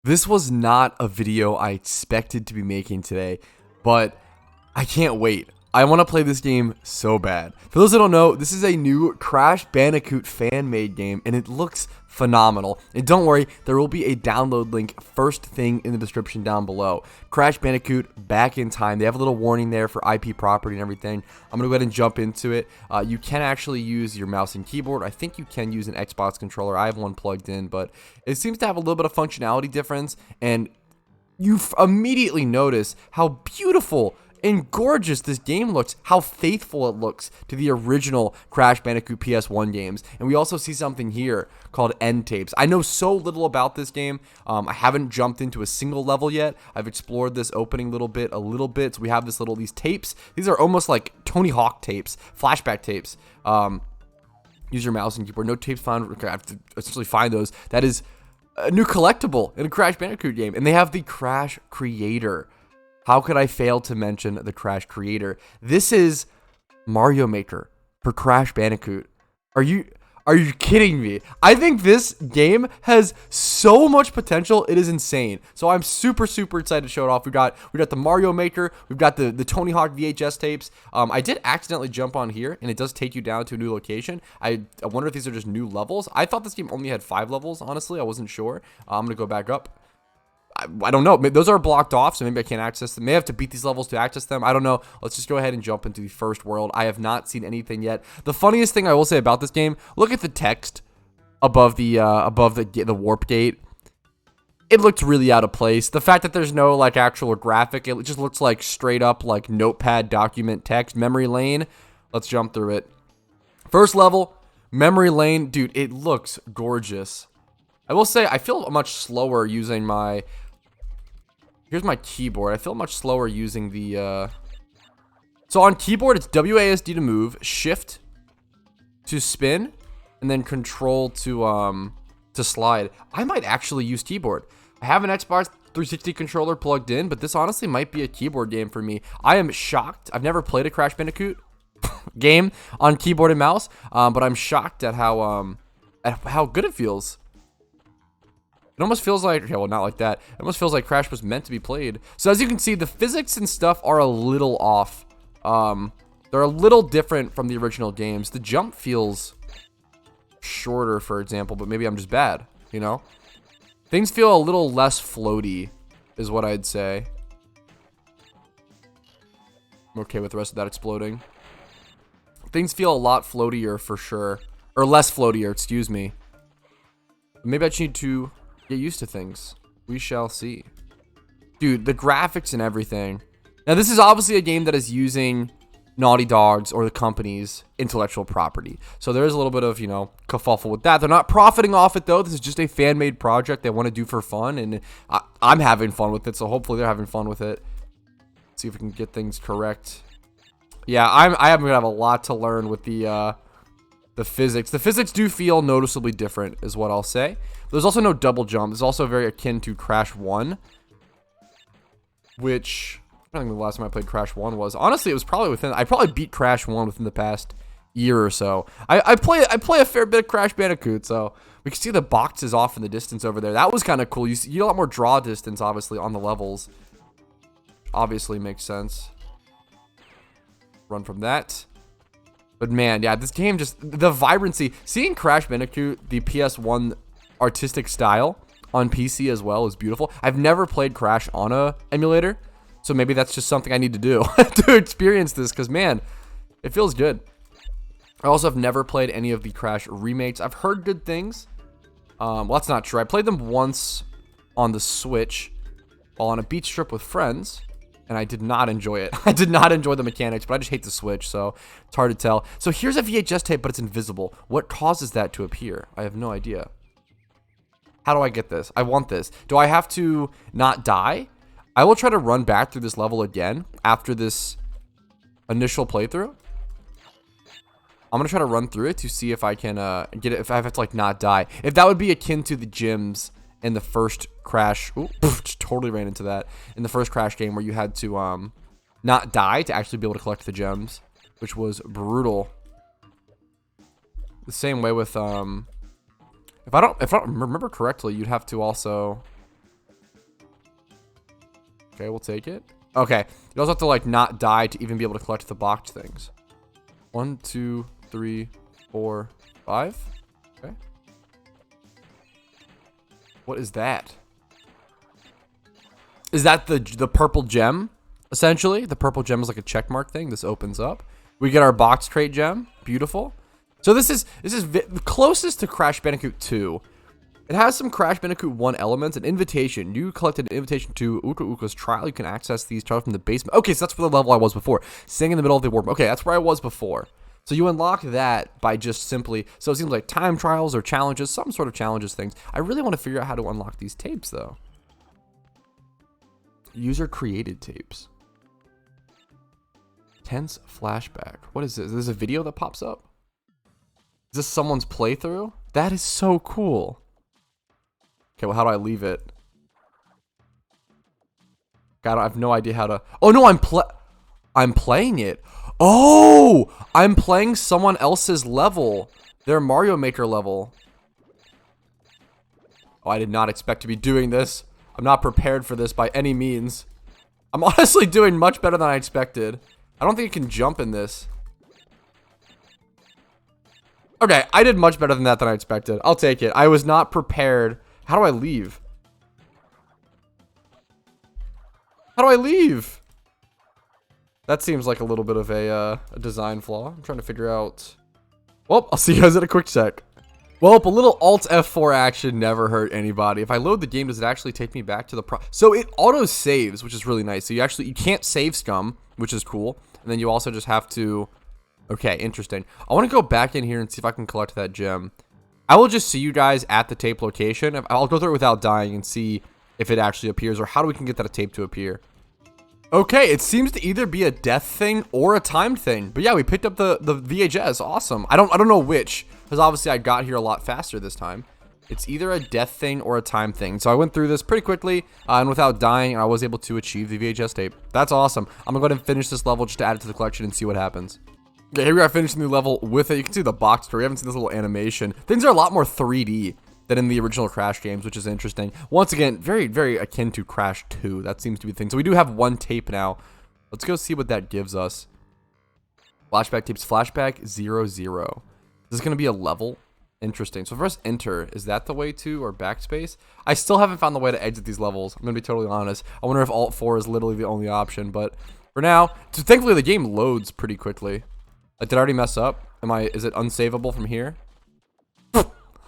This was not a video I expected to be making today, but I can't wait. I want to play this game so bad. For those that don't know, this is a new Crash Bandicoot fan-made game, and it looks phenomenal. And don't worry, there will be a download link first thing in the description down below. Crash Bandicoot back in time. They have a little warning there for IP property and everything. I'm going to go ahead and jump into it. You can actually use your mouse and keyboard. I think you can use an Xbox controller. I have one plugged in, but it seems to have a little bit of functionality difference, and you immediately notice how beautiful and gorgeous this game looks, how faithful it looks to the original Crash Bandicoot PS1 games. And we also see something here called end tapes. I know so little about this game. I haven't jumped into a single level yet. I've explored this opening a little bit. So we have these tapes. These are almost like Tony Hawk tapes, flashback tapes. Use your mouse and keyboard. No tapes found. Okay, I have to essentially find those. That is a new collectible in a Crash Bandicoot game. And they have the Crash Creator. How could I fail to mention the Crash Creator? This is Mario Maker for Crash Bandicoot. Are you kidding me? I think this game has so much potential. It is insane. So I'm super excited to show it off. We got the Mario Maker. We've got the Tony Hawk VHS tapes. I did accidentally jump on here, and it does take you down to a new location. I wonder if these are just new levels. I thought this game only had 5 levels. Honestly, I wasn't sure. I'm gonna go back up. I don't know. Those are blocked off, so maybe I can't access them. May have to beat these levels to access them. I don't know. Let's just go ahead and jump into the first world. I have not seen anything yet. The funniest thing I will say about this game, look at the text above the warp gate. It looked really out of place. The fact that there's no like actual graphic, it just looks like straight up like notepad document text. Memory lane. Let's jump through it. First level, memory lane. Dude, it looks gorgeous. I will say I feel much slower using my... Here's my keyboard. I feel much slower using the... So on keyboard, it's WASD to move, Shift to spin, and then Control to slide. I might actually use keyboard. I have an Xbox 360 controller plugged in, but this honestly might be a keyboard game for me. I am shocked. I've never played a Crash Bandicoot game on keyboard and mouse, but I'm shocked at how good it feels. It almost feels like, okay, well, not like that. It almost feels like Crash was meant to be played. So as you can see, the physics and stuff are a little off. They're a little different from the original games. The jump feels shorter, for example, but maybe I'm just bad, you know? Things feel a little less floaty, is what I'd say. I'm okay with the rest of that exploding. Things feel a lot floatier, for sure. Or less floatier, excuse me. Maybe I just need to... get used to things. We shall see. Dude, the graphics and everything. Now, this is obviously a game that is using Naughty Dog's or the company's intellectual property. So there is a little bit of, you know, kerfuffle with that. They're not profiting off it, though. This is just a fan-made project they want to do for fun, and I'm having fun with it, so hopefully they're having fun with it. Let's see if we can get things correct. Yeah, I'm going to have a lot to learn with the physics. The physics do feel noticeably different, is what I'll say. There's also no double jump. It's also very akin to Crash 1, which I don't think the last time I played Crash 1 was. Honestly, it was probably I probably beat Crash 1 within the past year or so. I play a fair bit of Crash Bandicoot, so we can see the boxes off in the distance over there. That was kind of cool. You get a lot more draw distance, obviously, on the levels. Obviously makes sense. Run from that. But man, yeah, this game just... the vibrancy. Seeing Crash Bandicoot, the PS1 artistic style on PC as well is beautiful. I've never played Crash on a emulator, so maybe that's just something I need to do to experience this, because, man, it feels good. I also have never played any of the Crash remakes. I've heard good things. Well, that's not true. I played them once on the Switch while on a beach trip with friends, and I did not enjoy it. I did not enjoy the mechanics, but I just hate the Switch, so it's hard to tell. So here's a VHS tape, but it's invisible. What causes that to appear? I have no idea. How do I get this? I want this. Do I have to not die? I will try to run back through this level again after this initial playthrough. I'm going to try to run through it to see if I can get it, if I have to, like, not die. If that would be akin to the gyms in the first Crash. Ooh, just totally ran into that. In the first Crash game where you had to not die to actually be able to collect the gems, which was brutal. The same way with... If I don't remember correctly, you'd have to also Okay, we'll take it. Okay, you also have to like not die to even be able to collect the box things. 1, 2, 3, 4, 5. Okay. What is that? Is that the purple gem? Essentially, the purple gem is like a check mark thing. This opens up. We get our box crate gem. Beautiful. So this is closest to Crash Bandicoot 2. It has some Crash Bandicoot 1 elements. An invitation. You collected an invitation to Uka Uka's trial. You can access these trials from the basement. Okay, so that's where the level I was before. Staying in the middle of the warp. Okay, that's where I was before. So you unlock that by just simply... So it seems like time trials or challenges. Some sort of challenges things. I really want to figure out how to unlock these tapes, though. User created tapes. Tense flashback. What is this? Is this a video that pops up? Is this someone's playthrough? That is so cool. Okay, well, how do I leave it? God, I have no idea how to... Oh, no, I'm playing it. Oh! I'm playing someone else's level. Their Mario Maker level. Oh, I did not expect to be doing this. I'm not prepared for this by any means. I'm honestly doing much better than I expected. I don't think you can jump in this. Okay, I did much better than I expected. I'll take it. I was not prepared. How do I leave? How do I leave? That seems like a little bit of a design flaw. I'm trying to figure out... Well, I'll see you guys in a quick sec. Well, a little Alt F4 action never hurt anybody. If I load the game, does it actually take me back to the So it auto saves, which is really nice. So you can't save scum, which is cool. And then you also just have to... Okay, interesting. I want to go back in here and see if I can collect that gem. I will just see you guys at the tape location. I'll go through it without dying and see if it actually appears or how we can get that tape to appear. Okay, it seems to either be a death thing or a timed thing. But yeah, we picked up the VHS. Awesome. I don't know which, because obviously I got here a lot faster this time. It's either a death thing or a time thing. So I went through this pretty quickly and without dying, and I was able to achieve the VHS tape. That's awesome. I'm going to go ahead and finish this level just to add it to the collection and see what happens. Okay, here we are finishing the level with it. You can see the box story. We haven't seen this little animation. Things are a lot more 3D than in the original Crash games, which is interesting. Once again, very, very akin to Crash 2. That seems to be the thing. So we do have one tape now. Let's go see what that gives us. Flashback tapes. Flashback 00. Is this going to be a level? Interesting. So first, enter. Is that the way to, or backspace? I still haven't found the way to exit these levels. I'm going to be totally honest. I wonder if Alt 4 is literally the only option. But for now, thankfully the game loads pretty quickly. Like, did I already mess up? Is it unsavable from here?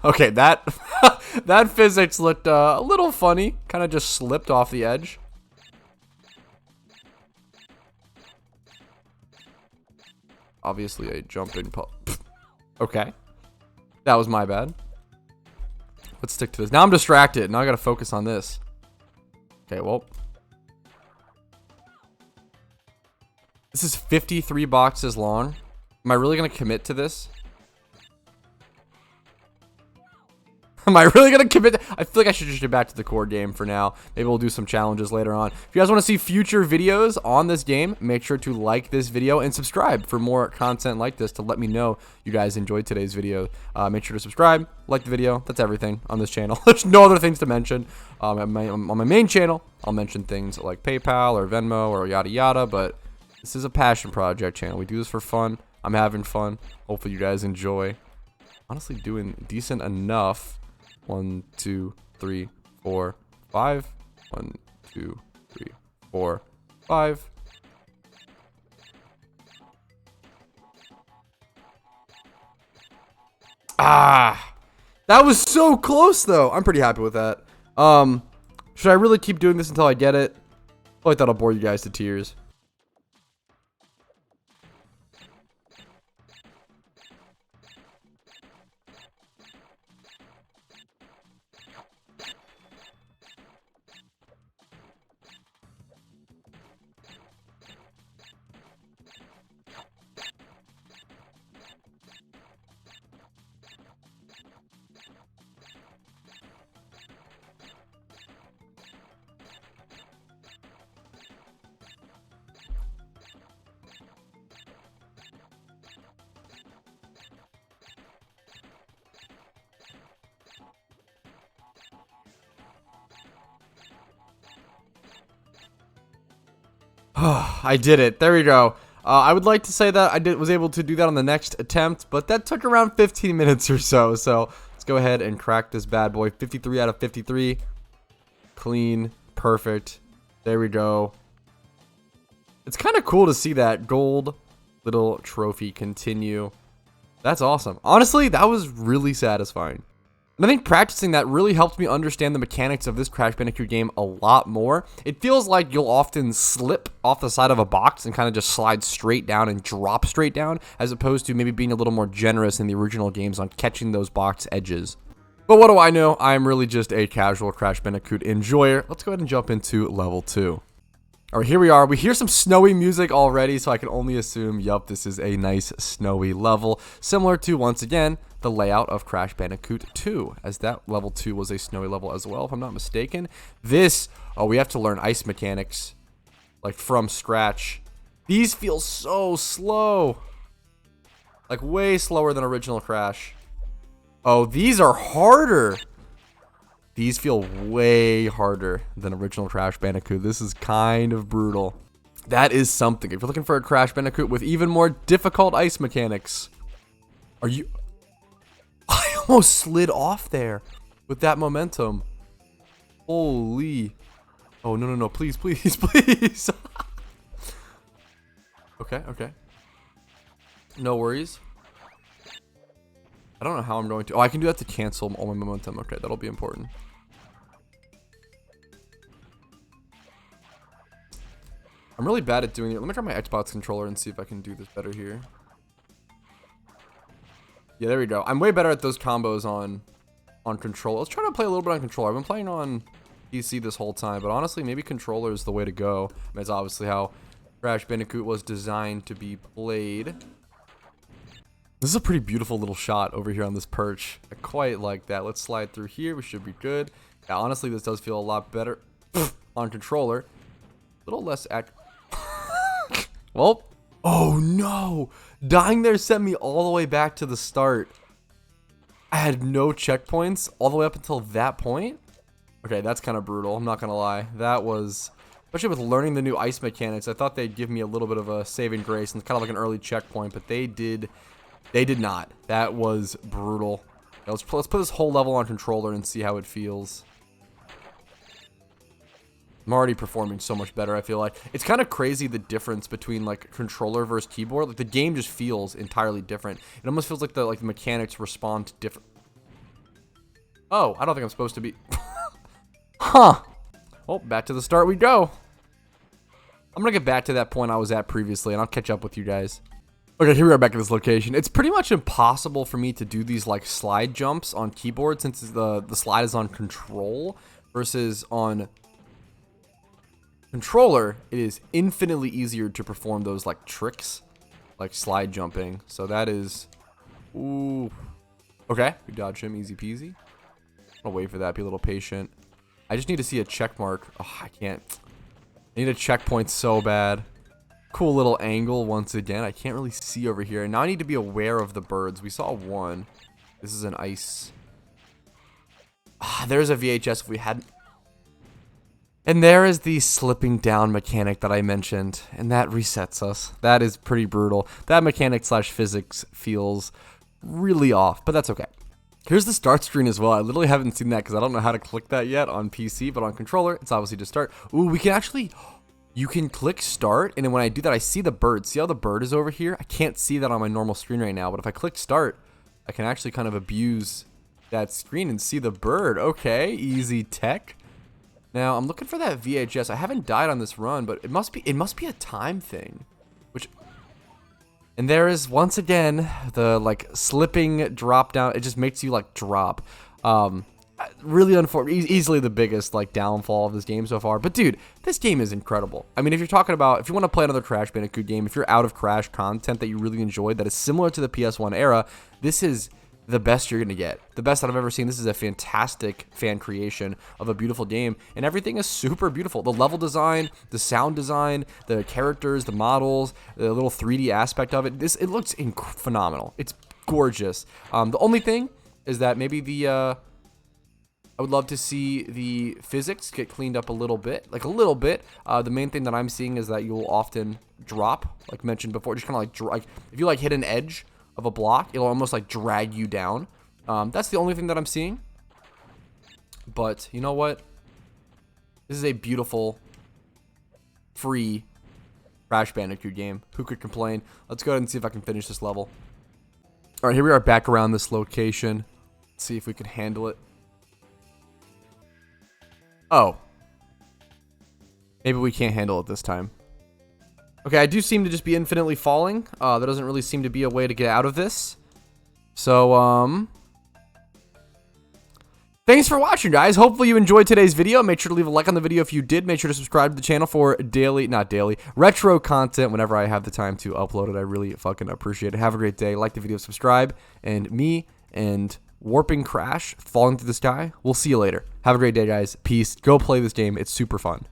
Okay, that that physics looked a little funny. Kind of just slipped off the edge. Obviously a jumping okay. That was my bad. Let's stick to this. Now I'm distracted. Now I gotta focus on this. Okay, well. This is 53 boxes long. Am I really going to commit to this? Am I really going to commit? I feel like I should just get back to the core game for now. Maybe we'll do some challenges later on. If you guys want to see future videos on this game, make sure to like this video and subscribe for more content like this to let me know you guys enjoyed today's video. Make sure to subscribe, like the video. That's everything on this channel. There's no other things to mention. On my main channel, I'll mention things like PayPal or Venmo or yada yada, but this is a passion project channel. We do this for fun. I'm having fun. Hopefully you guys enjoy. Honestly, doing decent enough. 1, 2, 3, 4, 5. 1, 2, 3, 4, 5. Ah, that was so close though. I'm pretty happy with that. Should I really keep doing this until I get it? Oh, I thought I'll bore you guys to tears. I did it. There we go. I would like to say that I was able to do that on the next attempt, but that took around 15 minutes or so. So let's go ahead and crack this bad boy. 53 out of 53. Clean. Perfect. There we go. It's kind of cool to see that gold little trophy continue. That's awesome. Honestly, that was really satisfying. And I think practicing that really helped me understand the mechanics of this Crash Bandicoot game a lot more. It feels like you'll often slip off the side of a box and kind of just slide straight down and drop straight down, as opposed to maybe being a little more generous in the original games on catching those box edges. But what do I know? I'm really just a casual Crash Bandicoot enjoyer. Let's go ahead and jump into level 2. All right, here we are. We hear some snowy music already, so I can only assume, yup, this is a nice snowy level, similar to, once again, the layout of Crash Bandicoot 2, as that level 2 was a snowy level as well, if I'm not mistaken. This, we have to learn ice mechanics, like from scratch. These feel so slow, like way slower than original Crash. Oh, these are harder. These feel way harder than original Crash Bandicoot. This is kind of brutal. That is something. If you're looking for a Crash Bandicoot with even more difficult ice mechanics. Are you... I almost slid off there with that momentum. Holy. Oh, no, no, no. Please, please, please. Okay, okay. No worries. I don't know how I'm going to... Oh, I can do that to cancel all my momentum. Okay, that'll be important. I'm really bad at doing it. Let me try my Xbox controller and see if I can do this better here. Yeah, there we go. I'm way better at those combos on controller. Let's try to play a little bit on controller. I've been playing on PC this whole time, but honestly, maybe controller is the way to go. I mean, it's obviously how Crash Bandicoot was designed to be played. This is a pretty beautiful little shot over here on this perch. I quite like that. Let's slide through here. We should be good. Yeah, honestly, this does feel a lot better on controller. A little less Well, oh no. Dying there sent me all the way back to the start. I had no checkpoints all the way up until that point. Okay, that's kind of brutal. I'm not going to lie. That was, especially with learning the new ice mechanics, I thought they'd give me a little bit of a saving grace and kind of like an early checkpoint, but they did not. That was brutal. Now, let's put this whole level on controller and see how it feels. I'm already performing so much better, I feel like. It's kind of crazy the difference between like controller versus keyboard. Like the game just feels entirely different. It almost feels like the mechanics respond different. Oh, I don't think I'm supposed to be. Huh. Well, back to the start we go. I'm gonna get back to that point I was at previously, and I'll catch up with you guys. Okay, here we are back at this location. It's pretty much impossible for me to do these like slide jumps on keyboard since the slide is on control versus on controller. It is infinitely easier to perform those like tricks, like slide jumping. So that is, ooh, okay. We dodge him, easy peasy. I'll wait for that. Be a little patient. I just need to see a check mark. Oh, I can't. I need a checkpoint so bad. Cool little angle once again. I can't really see over here. And now I need to be aware of the birds. We saw one. This is an ice. Ah, there's a VHS if we hadn't. And there is the slipping down mechanic that I mentioned. And that resets us. That is pretty brutal. That mechanic slash physics feels really off. But that's okay. Here's the start screen as well. I literally haven't seen that because I don't know how to click that yet on PC. But on controller, it's obviously just start. Ooh, we can actually... You can click start, and then when I do that, I see the bird. See how the bird is over here? I can't see that on my normal screen right now, but if I click start, I can actually kind of abuse that screen and see the bird. Okay, easy tech. Now, I'm looking for that VHS. I haven't died on this run, but it must be a time thing. And there is, once again, the, like, slipping drop down. It just makes you, like, drop. Really unfortunate, easily the biggest like downfall of this game so far. But dude, this game is incredible. I mean, if you're talking about, if you want to play another Crash Bandicoot game, if you're out of Crash content that you really enjoyed that is similar to the PS1 era, this is the best you're gonna get. The best that I've ever seen. This is a fantastic fan creation of a beautiful game, and everything is super beautiful. The level design, the sound design, the characters, the models, the little 3D aspect of it. It looks phenomenal. It's gorgeous. The only thing is that maybe the I would love to see the physics get cleaned up a little bit, like a little bit. The main thing that I'm seeing is that you'll often drop, like mentioned before, just kind of like if you like hit an edge of a block, it'll almost like drag you down. That's the only thing that I'm seeing. But you know what? This is a beautiful, free Crash Bandicoot game. Who could complain? Let's go ahead and see if I can finish this level. All right, here we are back around this location. Let's see if we can handle it. Oh. Maybe we can't handle it this time. Okay, I do seem to just be infinitely falling. There doesn't really seem to be a way to get out of this. So, thanks for watching, guys. Hopefully you enjoyed today's video. Make sure to leave a like on the video if you did. Make sure to subscribe to the channel for retro content whenever I have the time to upload it. I really fucking appreciate it. Have a great day. Like the video, subscribe. And me and Warping Crash falling through the sky. We'll see you later. Have a great day, guys. Peace. Go play this game. It's super fun.